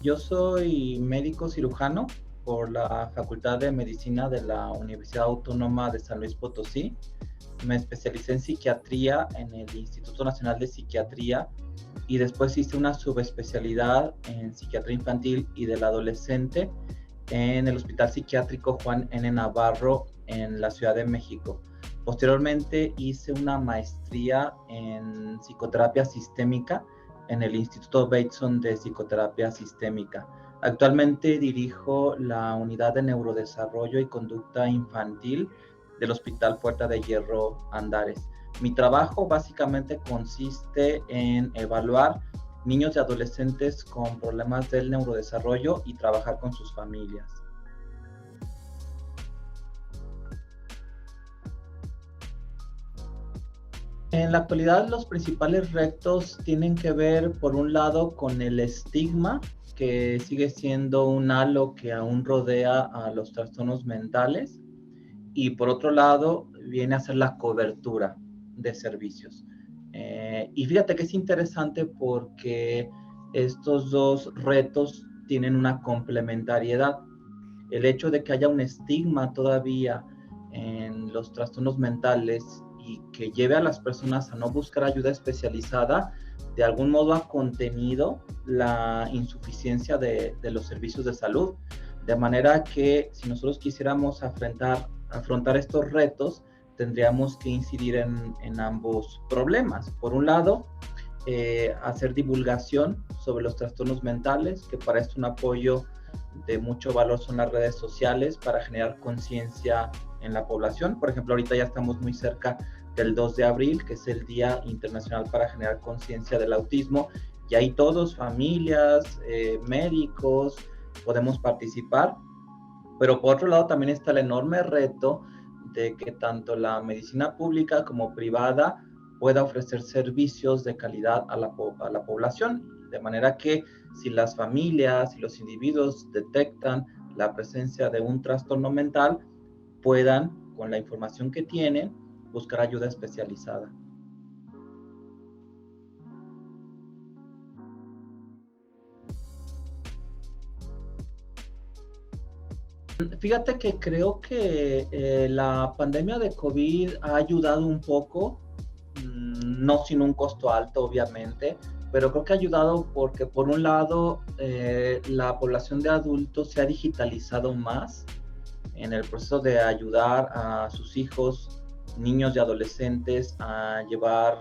Yo soy médico cirujano por la Facultad de Medicina de la Universidad Autónoma de San Luis Potosí. Me especialicé en psiquiatría en el Instituto Nacional de Psiquiatría y después hice una subespecialidad en psiquiatría infantil y del adolescente en el Hospital Psiquiátrico Juan N. Navarro en la Ciudad de México. Posteriormente hice una maestría en psicoterapia sistémica en el Instituto Bateson de Psicoterapia Sistémica. Actualmente dirijo la unidad de neurodesarrollo y conducta infantil del Hospital Puerta de Hierro Andares. Mi trabajo básicamente consiste en evaluar niños y adolescentes con problemas del neurodesarrollo y trabajar con sus familias. En la actualidad, los principales retos tienen que ver, por un lado, con el estigma, que sigue siendo un halo que aún rodea a los trastornos mentales, y por otro lado, viene a ser la cobertura de servicios. Y fíjate que es interesante porque estos dos retos tienen una complementariedad. El hecho de que haya un estigma todavía en los trastornos mentales y que lleve a las personas a no buscar ayuda especializada, de algún modo ha contenido la insuficiencia de los servicios de salud. De manera que si nosotros quisiéramos afrontar estos retos, tendríamos que incidir en ambos problemas. Por un lado, hacer divulgación sobre los trastornos mentales, que para esto un apoyo de mucho valor son las redes sociales para generar conciencia en la población. Por ejemplo, ahorita ya estamos muy cerca del 2 de abril, que es el Día Internacional para generar conciencia del autismo, y ahí todos, familias, médicos, podemos participar. Pero por otro lado también está el enorme reto de que tanto la medicina pública como privada pueda ofrecer servicios de calidad a la población, de manera que si las familias y los individuos detectan la presencia de un trastorno mental, puedan, con la información que tienen, buscar ayuda especializada. Fíjate que creo que la pandemia de COVID ha ayudado un poco, no sin un costo alto, obviamente, pero creo que ha ayudado porque, por un lado, la población de adultos se ha digitalizado más en el proceso de ayudar a sus hijos, niños y adolescentes a llevar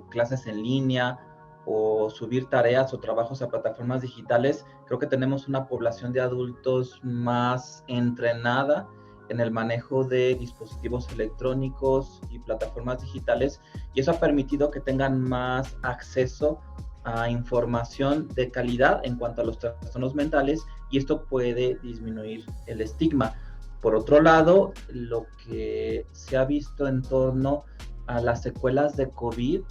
clases en línea o subir tareas o trabajos a plataformas digitales. Creo que tenemos una población de adultos más entrenada en el manejo de dispositivos electrónicos y plataformas digitales, y eso ha permitido que tengan más acceso a información de calidad en cuanto a los trastornos mentales, y esto puede disminuir el estigma. Por otro lado, lo que se ha visto en torno a las secuelas de COVID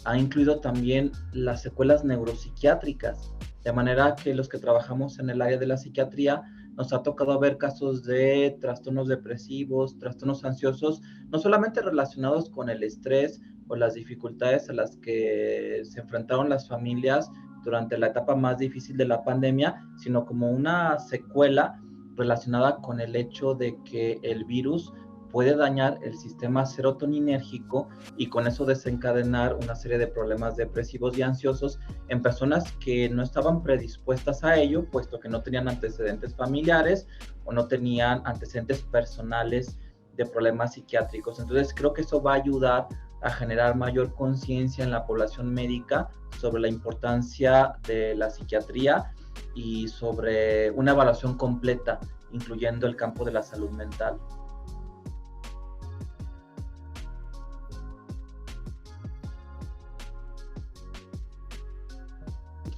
ha incluido también las secuelas neuropsiquiátricas, de manera que los que trabajamos en el área de la psiquiatría nos ha tocado ver casos de trastornos depresivos, trastornos ansiosos, no solamente relacionados con el estrés o las dificultades a las que se enfrentaron las familias durante la etapa más difícil de la pandemia, sino como una secuela relacionada con el hecho de que el virus puede dañar el sistema serotoninérgico y con eso desencadenar una serie de problemas depresivos y ansiosos en personas que no estaban predispuestas a ello, puesto que no tenían antecedentes familiares o no tenían antecedentes personales de problemas psiquiátricos. Entonces creo que eso va a ayudar a generar mayor conciencia en la población médica sobre la importancia de la psiquiatría y sobre una evaluación completa, incluyendo el campo de la salud mental.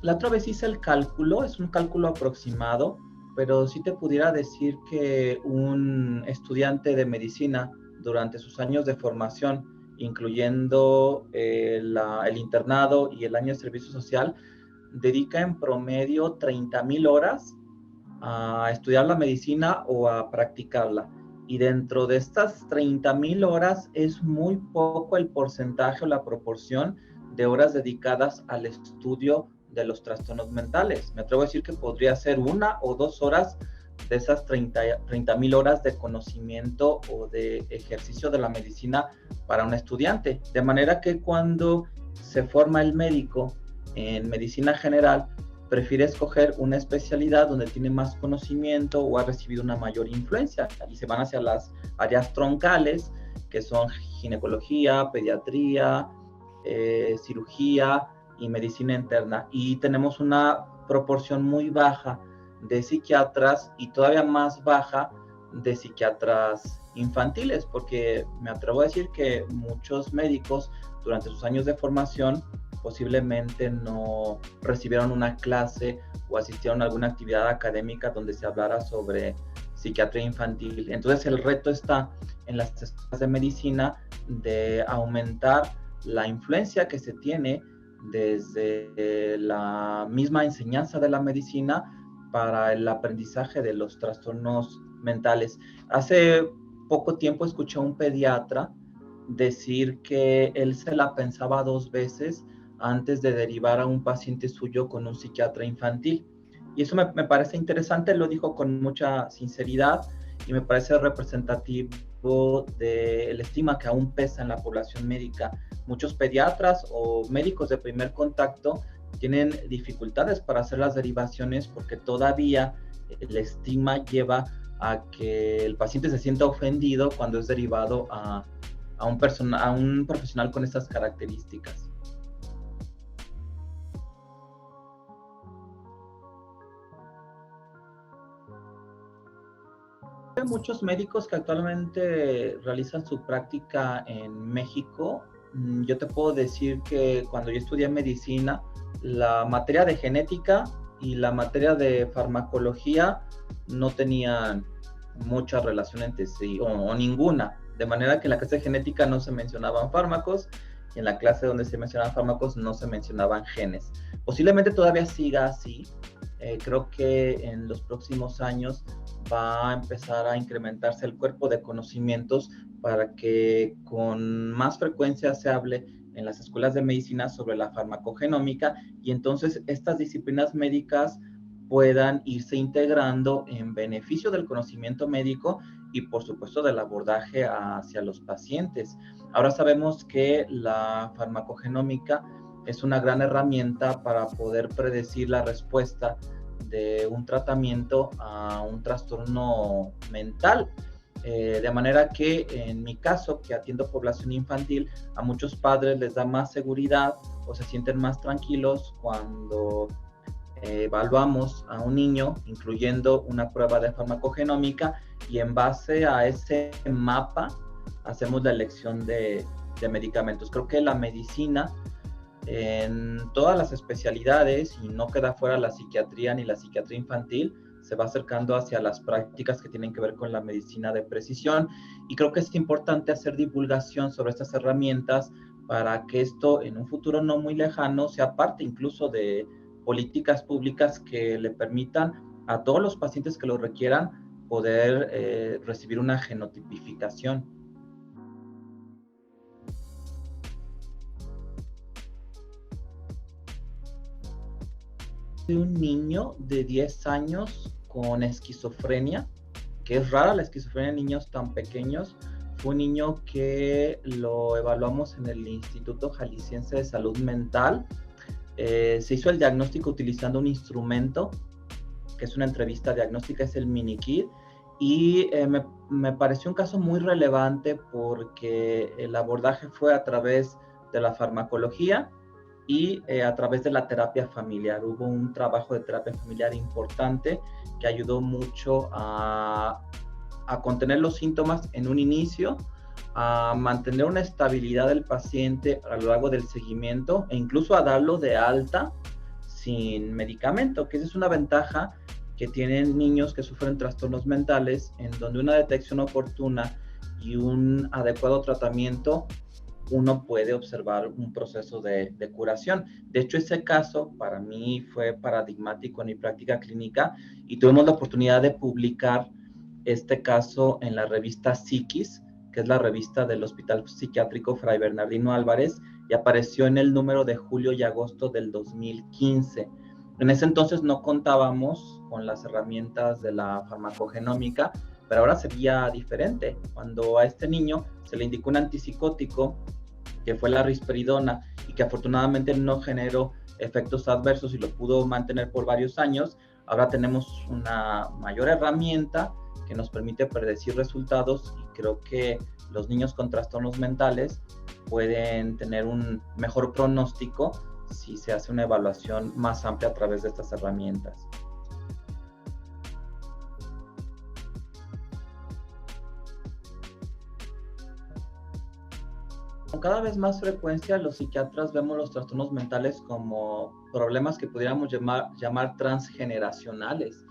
La otra vez hice el cálculo, es un cálculo aproximado, pero sí te pudiera decir que un estudiante de medicina durante sus años de formación, incluyendo el internado y el año de servicio social, dedica en promedio 30,000 horas a estudiar la medicina o a practicarla. Y dentro de estas 30,000 horas es muy poco el porcentaje o la proporción de horas dedicadas al estudio de los trastornos mentales. Me atrevo a decir que podría ser 1 o 2 horas de esas 30,000 horas de conocimiento o de ejercicio de la medicina para un estudiante. De manera que cuando se forma el médico en medicina general, prefiere escoger una especialidad donde tiene más conocimiento o ha recibido una mayor influencia, y se van hacia las áreas troncales, que son ginecología, pediatría, cirugía y medicina interna. Y tenemos una proporción muy baja de psiquiatras y todavía más baja de psiquiatras infantiles, porque me atrevo a decir que muchos médicos durante sus años de formación posiblemente no recibieron una clase o asistieron a alguna actividad académica donde se hablara sobre psiquiatría infantil. Entonces el reto está en las escuelas de medicina de aumentar la influencia que se tiene desde la misma enseñanza de la medicina para el aprendizaje de los trastornos mentales. Hace poco tiempo escuché a un pediatra decir que él se la pensaba 2 veces antes de derivar a un paciente suyo con un psiquiatra infantil. Y eso me parece interesante, lo dijo con mucha sinceridad y me parece representativo del estigma que aún pesa en la población médica. Muchos pediatras o médicos de primer contacto tienen dificultades para hacer las derivaciones porque todavía el estigma lleva a que el paciente se sienta ofendido cuando es derivado a un profesional con estas características. Hay muchos médicos que actualmente realizan su práctica en México. Yo te puedo decir que cuando yo estudié medicina, la materia de genética y la materia de farmacología no tenían mucha relación entre sí, o ninguna. De manera que en la clase de genética no se mencionaban fármacos y en la clase donde se mencionaban fármacos no se mencionaban genes. Posiblemente todavía siga así. Creo que en los próximos años va a empezar a incrementarse el cuerpo de conocimientos para que con más frecuencia se hable en las escuelas de medicina sobre la farmacogenómica y entonces estas disciplinas médicas puedan irse integrando en beneficio del conocimiento médico y por supuesto del abordaje hacia los pacientes. Ahora sabemos que la farmacogenómica es una gran herramienta para poder predecir la respuesta de un tratamiento a un trastorno mental. De manera que en mi caso, que atiendo población infantil, a muchos padres les da más seguridad o se sienten más tranquilos cuando evaluamos a un niño incluyendo una prueba de farmacogenómica y en base a ese mapa hacemos la elección de medicamentos. Creo que la medicina en todas las especialidades, y no queda fuera la psiquiatría ni la psiquiatría infantil, se va acercando hacia las prácticas que tienen que ver con la medicina de precisión y creo que es importante hacer divulgación sobre estas herramientas para que esto en un futuro no muy lejano sea parte incluso de políticas públicas que le permitan a todos los pacientes que lo requieran poder recibir una genotipificación. De un niño de 10 años con esquizofrenia, que es rara la esquizofrenia en niños tan pequeños. Fue un niño que lo evaluamos en el Instituto Jalisciense de Salud Mental. Se hizo el diagnóstico utilizando un instrumento, que es una entrevista diagnóstica, es el MiniKid, y me pareció un caso muy relevante porque el abordaje fue a través de la farmacología y a través de la terapia familiar. Hubo un trabajo de terapia familiar importante que ayudó mucho a contener los síntomas en un inicio, a mantener una estabilidad del paciente a lo largo del seguimiento e incluso a darlo de alta sin medicamento, que esa es una ventaja que tienen niños que sufren trastornos mentales, en donde una detección oportuna y un adecuado tratamiento uno puede observar un proceso de curación. De hecho, ese caso para mí fue paradigmático en mi práctica clínica y tuvimos la oportunidad de publicar este caso en la revista Psiquis, que es la revista del Hospital Psiquiátrico Fray Bernardino Álvarez, y apareció en el número de julio y agosto del 2015. En ese entonces no contábamos con las herramientas de la farmacogenómica, pero ahora sería diferente. Cuando a este niño se le indicó un antipsicótico, que fue la risperidona, y que afortunadamente no generó efectos adversos y lo pudo mantener por varios años, ahora tenemos una mayor herramienta que nos permite predecir resultados, y creo que los niños con trastornos mentales pueden tener un mejor pronóstico si se hace una evaluación más amplia a través de estas herramientas. Con cada vez más frecuencia, los psiquiatras vemos los trastornos mentales como problemas que pudiéramos llamar transgeneracionales.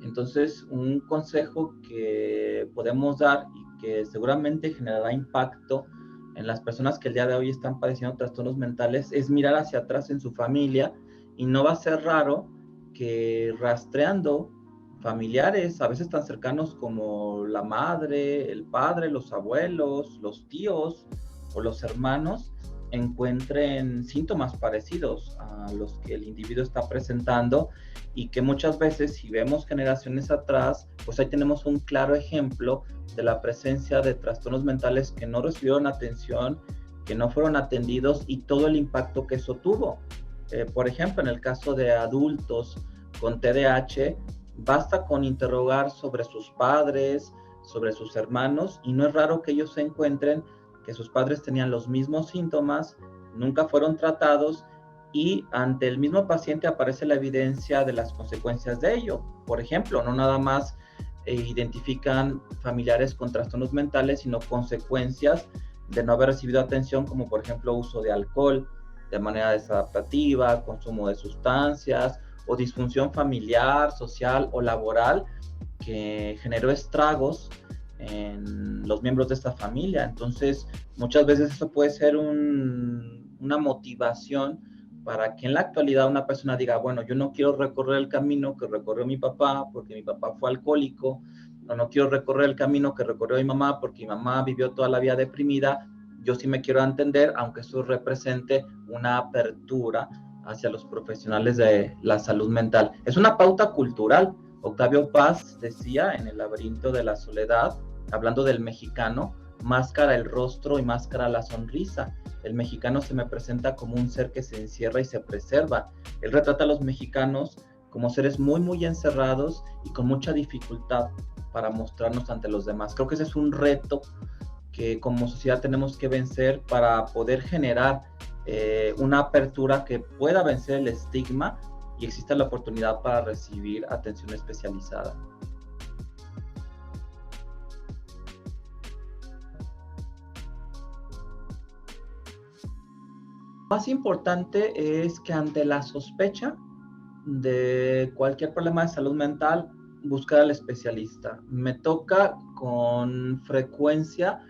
Entonces, un consejo que podemos dar y que seguramente generará impacto en las personas que el día de hoy están padeciendo trastornos mentales es mirar hacia atrás en su familia, y no va a ser raro que rastreando familiares, a veces tan cercanos como la madre, el padre, los abuelos, los tíos o los hermanos, encuentren síntomas parecidos a los que el individuo está presentando, y que muchas veces, si vemos generaciones atrás, pues ahí tenemos un claro ejemplo de la presencia de trastornos mentales que no recibieron atención, que no fueron atendidos, y todo el impacto que eso tuvo. Por ejemplo, en el caso de adultos con TDAH, basta con interrogar sobre sus padres, sobre sus hermanos, y no es raro que ellos se encuentren que sus padres tenían los mismos síntomas, nunca fueron tratados, y ante el mismo paciente aparece la evidencia de las consecuencias de ello. Por ejemplo, no nada más identifican familiares con trastornos mentales, sino consecuencias de no haber recibido atención, como por ejemplo uso de alcohol de manera desadaptativa, consumo de sustancias o disfunción familiar, social o laboral que generó estragos en los miembros de esta familia. Entonces, muchas veces eso puede ser una motivación para que en la actualidad una persona diga, bueno, yo no quiero recorrer el camino que recorrió mi papá porque mi papá fue alcohólico, o no quiero recorrer el camino que recorrió mi mamá porque mi mamá vivió toda la vida deprimida. Yo sí me quiero entender, aunque eso represente una apertura hacia los profesionales de la salud mental. Es una pauta cultural. Octavio Paz decía en El laberinto de la soledad, hablando del mexicano, máscara el rostro y máscara la sonrisa. El mexicano se me presenta como un ser que se encierra y se preserva. Él retrata a los mexicanos como seres muy, muy encerrados y con mucha dificultad para mostrarnos ante los demás. Creo que ese es un reto que como sociedad tenemos que vencer para poder generar una apertura que pueda vencer el estigma y exista la oportunidad para recibir atención especializada. Más importante es que ante la sospecha de cualquier problema de salud mental, buscar al especialista. Me toca con frecuencia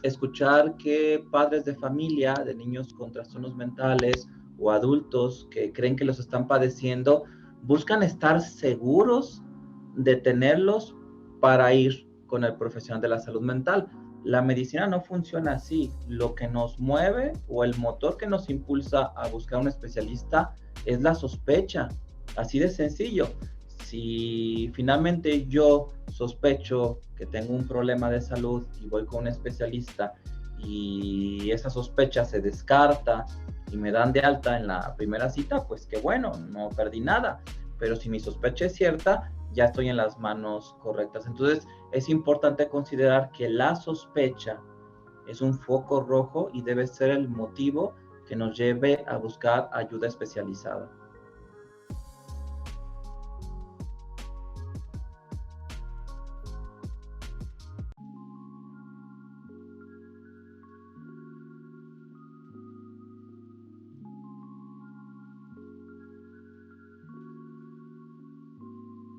escuchar que padres de familia de niños con trastornos mentales o adultos que creen que los están padeciendo buscan estar seguros de tenerlos para ir con el profesional de la salud mental. La medicina no funciona así. Lo que nos mueve o el motor que nos impulsa a buscar un especialista es la sospecha. Así de sencillo. Si finalmente yo sospecho que tengo un problema de salud y voy con un especialista y esa sospecha se descarta y me dan de alta en la primera cita, pues qué bueno, no perdí nada. Pero si mi sospecha es cierta, ya estoy en las manos correctas. Entonces es importante considerar que la sospecha es un foco rojo y debe ser el motivo que nos lleve a buscar ayuda especializada.